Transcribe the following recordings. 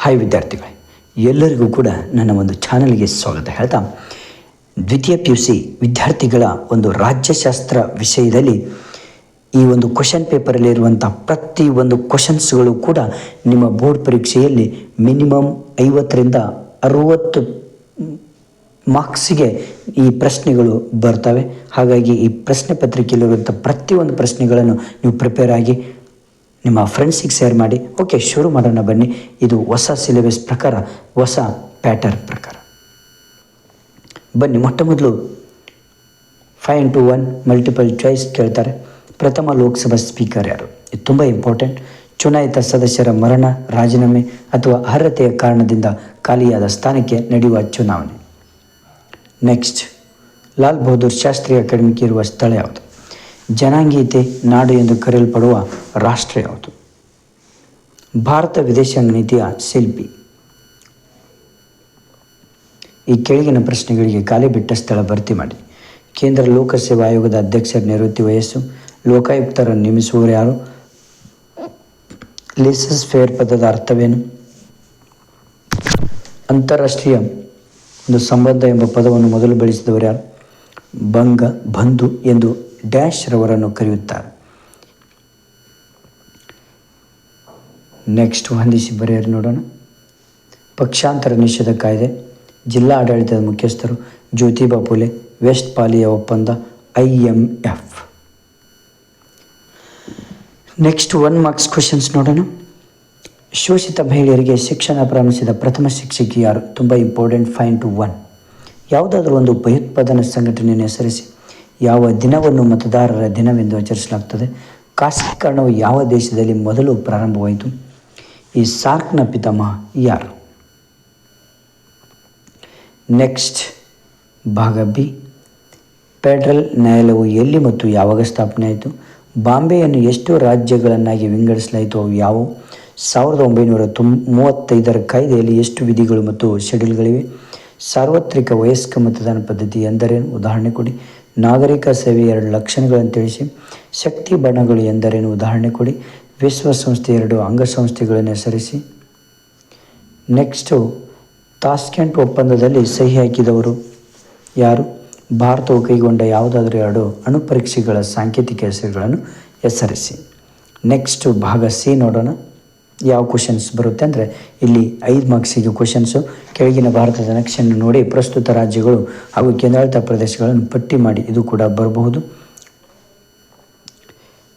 Hi ವಿದ್ಯಾರ್ಥಿಗಳೇ, ಎಲ್ಲರಿಗೂ ಕೂಡ ನನ್ನ ಒಂದು ಚಾನಲ್ಗೆ ಸ್ವಾಗತ ಹೇಳ್ತಾ, ದ್ವಿತೀಯ PUC ವಿದ್ಯಾರ್ಥಿಗಳ ಒಂದು ರಾಜ್ಯಶಾಸ್ತ್ರ ವಿಷಯದಲ್ಲಿ ಈ ಒಂದು ಕ್ವಶನ್ ಪೇಪರಲ್ಲಿರುವಂಥ ಪ್ರತಿ ಒಂದು ಕ್ವಶನ್ಸ್ಗಳು ಕೂಡ ನಿಮ್ಮ ಬೋರ್ಡ್ ಪರೀಕ್ಷೆಯಲ್ಲಿ ಮಿನಿಮಮ್ 50ರಿಂದ 60 ಮಾರ್ಕ್ಸಿಗೆ ಈ ಪ್ರಶ್ನೆಗಳು ಬರ್ತವೆ. ಹಾಗಾಗಿ ಈ ಪ್ರಶ್ನೆ ಪತ್ರಿಕೆಯಲ್ಲಿರುವಂಥ ಪ್ರತಿಯೊಂದು ಪ್ರಶ್ನೆಗಳನ್ನು ನೀವು ಪ್ರಿಪೇರ್ ಆಗಿ ನಿಮ್ಮ ಫ್ರೆಂಡ್ಸಿಗೆ ಶೇರ್ ಮಾಡಿ. ಓಕೆ, ಶುರು ಮಾಡೋಣ ಬನ್ನಿ. ಇದು ಹೊಸ ಸಿಲೆಬಸ್ ಪ್ರಕಾರ, ಹೊಸ ಪ್ಯಾಟರ್ನ್ ಪ್ರಕಾರ. ಬನ್ನಿ, ಮೊಟ್ಟ ಮೊದಲು 5 into 1 ಮಲ್ಟಿಪಲ್ ಚಾಯ್ಸ್ ಕೇಳ್ತಾರೆ. ಪ್ರಥಮ ಲೋಕಸಭಾ ಸ್ಪೀಕರ್ ಯಾರು? ಇದು ತುಂಬ ಇಂಪಾರ್ಟೆಂಟ್. ಚುನಾಯಿತ ಸದಸ್ಯರ ಮರಣ, ರಾಜೀನಾಮೆ ಅಥವಾ ಅರ್ಹತೆಯ ಕಾರಣದಿಂದ ಖಾಲಿಯಾದ ಸ್ಥಾನಕ್ಕೆ ನಡೆಯುವ ಚುನಾವಣೆ. ನೆಕ್ಸ್ಟ್, ಲಾಲ್ ಬಹದ್ದೂರ್ ಶಾಸ್ತ್ರಿ ಅಕಾಡೆಮಿಕ್ ಇರುವ ಸ್ಥಳ ಯಾವುದು? ಜನಾಂಗೀಯತೆ ನಾಡು ಎಂದು ಕರೆಯಲ್ಪಡುವ ರಾಷ್ಟ್ರ ಯಾವುದು? ಭಾರತ ವಿದೇಶಾಂಗ ನೀತಿಯ ಶಿಲ್ಪಿ. ಈ ಕೆಳಗಿನ ಪ್ರಶ್ನೆಗಳಿಗೆ ಖಾಲಿ ಬಿಟ್ಟ ಸ್ಥಳ ಭರ್ತಿ ಮಾಡಿ. ಕೇಂದ್ರ ಲೋಕಸೇವಾ ಆಯೋಗದ ಅಧ್ಯಕ್ಷರ ನಿವೃತ್ತಿ ವಯಸ್ಸು? ಲೋಕಾಯುಕ್ತರನ್ನು ನೇಮಿಸುವವರು ಯಾರು? ಲೇಸಸ್ ಫೇರ್ ಪದದ ಅರ್ಥವೇನು? ಅಂತಾರಾಷ್ಟ್ರೀಯ ಒಂದು ಸಂಬಂಧ ಎಂಬ ಪದವನ್ನು ಮೊದಲು ಬಳಸಿದವರು ಯಾರು? ಬಂಧು ಎಂದು ಡ್ಯಾಶ್ ರವರನ್ನು ಕರೆಯುತ್ತಾರೆ. ನೆಕ್ಸ್ಟ್, ಹೊಂದಿಸಿ ಬರೆಯಲು ನೋಡೋಣ. ಪಕ್ಷಾಂತರ ನಿಷೇಧ ಕಾಯ್ದೆ. ಜಿಲ್ಲಾ ಆಡಳಿತದ ಮುಖ್ಯಸ್ಥರು? ಜ್ಯೋತಿಬಾ ಫುಲೆ. ವೆಸ್ಟ್ ಪಾಲಿಯ ಒಪ್ಪಂದ? IMF. ನೆಕ್ಸ್ಟ್ 1 ಮಾರ್ಕ್ಸ್ ಕ್ವಶನ್ಸ್ ನೋಡೋಣ. ಶೋಷಿತ ಮಹಿಳೆಯರಿಗೆ ಶಿಕ್ಷಣ ಪ್ರಾರಂಭಿಸಿದ ಪ್ರಥಮ ಶಿಕ್ಷಕಿ ಯಾರು? ತುಂಬ ಇಂಪಾರ್ಟೆಂಟ್. 5 into 1. ಯಾವುದಾದ್ರೂ ಒಂದು ಭಯೋತ್ಪಾದನಾ ಸಂಘಟನೆಯನ್ನು ಹೆಸರಿಸಿ. ಯಾವ ದಿನವನ್ನು ಮತದಾರರ ದಿನವೆಂದು ಆಚರಿಸಲಾಗ್ತದೆ? ಖಾಸಗೀಕರಣವು ಯಾವ ದೇಶದಲ್ಲಿ ಮೊದಲು ಪ್ರಾರಂಭವಾಯಿತು? ಈ ಸಾರ್ಕ್ನ ಪಿತಾಮಹ ಯಾರು? ನೆಕ್ಸ್ಟ್, ಭಾಗ ಬಿ. ಫೆಡರಲ್ ನ್ಯಾಯಾಲಯವು ಎಲ್ಲಿ ಮತ್ತು ಯಾವಾಗ ಸ್ಥಾಪನೆ ಆಯಿತು? ಬಾಂಬೆಯನ್ನು ಎಷ್ಟು ರಾಜ್ಯಗಳನ್ನಾಗಿ ವಿಂಗಡಿಸಲಾಯಿತು? ಅವು ಯಾವುವು? 1935ರ ಕಾಯ್ದೆಯಲ್ಲಿ ಎಷ್ಟು ವಿಧಿಗಳು ಮತ್ತು ಶೆಡ್ಯೂಲ್ಗಳಿವೆ? ಸಾರ್ವತ್ರಿಕ ವಯಸ್ಕ ಮತದಾನ ಪದ್ಧತಿ ಎಂದರೇನು? ಉದಾಹರಣೆ ಕೊಡಿ. ನಾಗರಿಕ ಸೇವೆಯ 2 ಲಕ್ಷಣಗಳನ್ನು ತಿಳಿಸಿ. ಶಕ್ತಿ ಬಣಗಳು ಎಂದರೇನು? ಉದಾಹರಣೆ ಕೊಡಿ. ವಿಶ್ವಸಂಸ್ಥೆ 2 ಅಂಗಸಂಸ್ಥೆಗಳನ್ನು ಹೆಸರಿಸಿ. ನೆಕ್ಸ್ಟು, ತಾಷ್ಕೆಂಟ್ ಒಪ್ಪಂದದಲ್ಲಿ ಸಹಿ ಹಾಕಿದವರು ಯಾರು? ಭಾರತವು ಕೈಗೊಂಡ ಯಾವುದಾದ್ರೂ 2 ಅಣು ಪರೀಕ್ಷೆಗಳ ಸಾಂಕೇತಿಕ ಹೆಸರುಗಳನ್ನು ಹೆಸರಿಸಿ. ನೆಕ್ಸ್ಟು, ಭಾಗ ಸಿ ನೋಡೋಣ. ಯಾವ ಕ್ವಶನ್ಸ್ ಬರುತ್ತೆ ಅಂದರೆ, ಇಲ್ಲಿ 5 ಮಾರ್ಕ್ಸಿಗೆ ಕ್ವಶನ್ಸು. ಕೆಳಗಿನ ಭಾರತದ ನಕ್ಷೆಯನ್ನು ನೋಡಿ ಪ್ರಸ್ತುತ ರಾಜ್ಯಗಳು ಹಾಗೂ ಕೇಂದ್ರಾಡಳಿತ ಪ್ರದೇಶಗಳನ್ನು ಪಟ್ಟಿ ಮಾಡಿ. ಇದು ಕೂಡ ಬರಬಹುದು.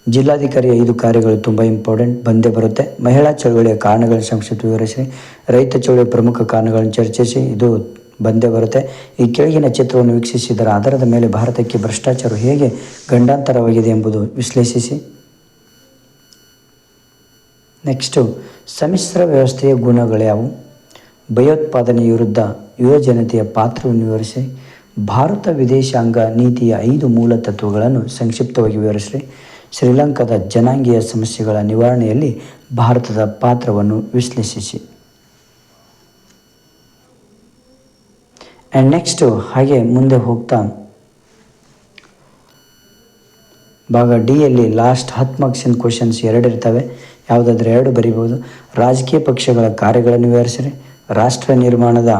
ಜಿಲ್ಲಾಧಿಕಾರಿ 5 ಕಾರ್ಯಗಳು ತುಂಬ ಇಂಪಾರ್ಟೆಂಟ್, ಬಂದೇ ಬರುತ್ತೆ. ಮಹಿಳಾ ಚಳವಳಿಯ ಕಾರಣಗಳನ್ನು ಸಂಕ್ಷಿಪ್ತ ವಿವರಿಸಿ. ರೈತ ಚಳವಳಿಯ ಪ್ರಮುಖ ಕಾರಣಗಳನ್ನು ಚರ್ಚಿಸಿ. ಇದು ಬಂದೇ ಬರುತ್ತೆ. ಈ ಕೆಳಗಿನ ಚಿತ್ರವನ್ನು ವೀಕ್ಷಿಸಿದರೆ ಆಧಾರದ ಮೇಲೆ ಭಾರತಕ್ಕೆ ಭ್ರಷ್ಟಾಚಾರ ಹೇಗೆ ಗಂಡಾಂತರವಾಗಿದೆ ಎಂಬುದು ವಿಶ್ಲೇಷಿಸಿ. ನೆಕ್ಸ್ಟು, ಸಮ್ಮಿಶ್ರ ವ್ಯವಸ್ಥೆಯ ಗುಣಗಳ್ಯಾವು? ಭಯೋತ್ಪಾದನೆ ವಿರುದ್ಧ ಯುವ ಜನತೆಯ ಪಾತ್ರವನ್ನು ವಿವರಿಸಿ. ಭಾರತ ವಿದೇಶಾಂಗ ನೀತಿಯ 5 ಮೂಲ ತತ್ವಗಳನ್ನು ಸಂಕ್ಷಿಪ್ತವಾಗಿ ವಿವರಿಸಿ. ಶ್ರೀಲಂಕಾದ ಜನಾಂಗೀಯ ಸಮಸ್ಯೆಗಳ ನಿವಾರಣೆಯಲ್ಲಿ ಭಾರತದ ಪಾತ್ರವನ್ನು ವಿಶ್ಲೇಷಿಸಿ. ಆ್ಯಂಡ್ ನೆಕ್ಸ್ಟು, ಹಾಗೆ ಮುಂದೆ ಹೋಗ್ತಾ ಭಾಗ ಡಿಯಲ್ಲಿ ಲಾಸ್ಟ್ 10 ಮಾರ್ಕ್ಸಿನ ಕ್ವಶನ್ಸ್ 2 ಇರ್ತವೆ. ಯಾವುದಾದ್ರೂ 2 ಬರೀಬೋದು. ರಾಜಕೀಯ ಪಕ್ಷಗಳ ಕಾರ್ಯಗಳನ್ನು ವಿವರಿಸಿರಿ. ರಾಷ್ಟ್ರ ನಿರ್ಮಾಣದ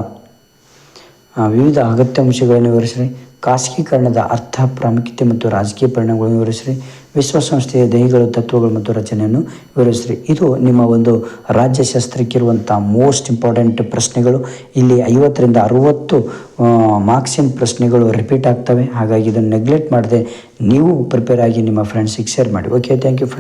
ವಿವಿಧ ಅಗತ್ಯ ಅಂಶಗಳನ್ನು ವಿವರಿಸಿರಿ. ಖಾಸಗೀಕರಣದ ಅರ್ಥ, ಪ್ರಾಮುಖ್ಯತೆ ಮತ್ತು ರಾಜಕೀಯ ಪರಿಣಾಮಗಳನ್ನು ವಿವರಿಸಿರಿ. ವಿಶ್ವಸಂಸ್ಥೆಯ ದೇಹಗಳು, ತತ್ವಗಳು ಮತ್ತು ರಚನೆಯನ್ನು ವಿವರಿಸಿರಿ. ಇದು ನಿಮ್ಮ ಒಂದು ರಾಜ್ಯಶಾಸ್ತ್ರಕ್ಕಿರುವಂಥ ಮೋಸ್ಟ್ ಇಂಪಾರ್ಟೆಂಟ್ ಪ್ರಶ್ನೆಗಳು. ಇಲ್ಲಿ 50ರಿಂದ 60 ಮಾರ್ಕ್ಸಿನ ಪ್ರಶ್ನೆಗಳು ರಿಪೀಟ್ ಆಗ್ತವೆ. ಹಾಗಾಗಿ ಇದನ್ನು ನೆಗ್ಲೆಕ್ಟ್ ಮಾಡದೆ ನೀವು ಪ್ರಿಪೇರ್ ಆಗಿ ನಿಮ್ಮ ಫ್ರೆಂಡ್ಸಿಗೆ ಶೇರ್ ಮಾಡಿ. Okay, thank you.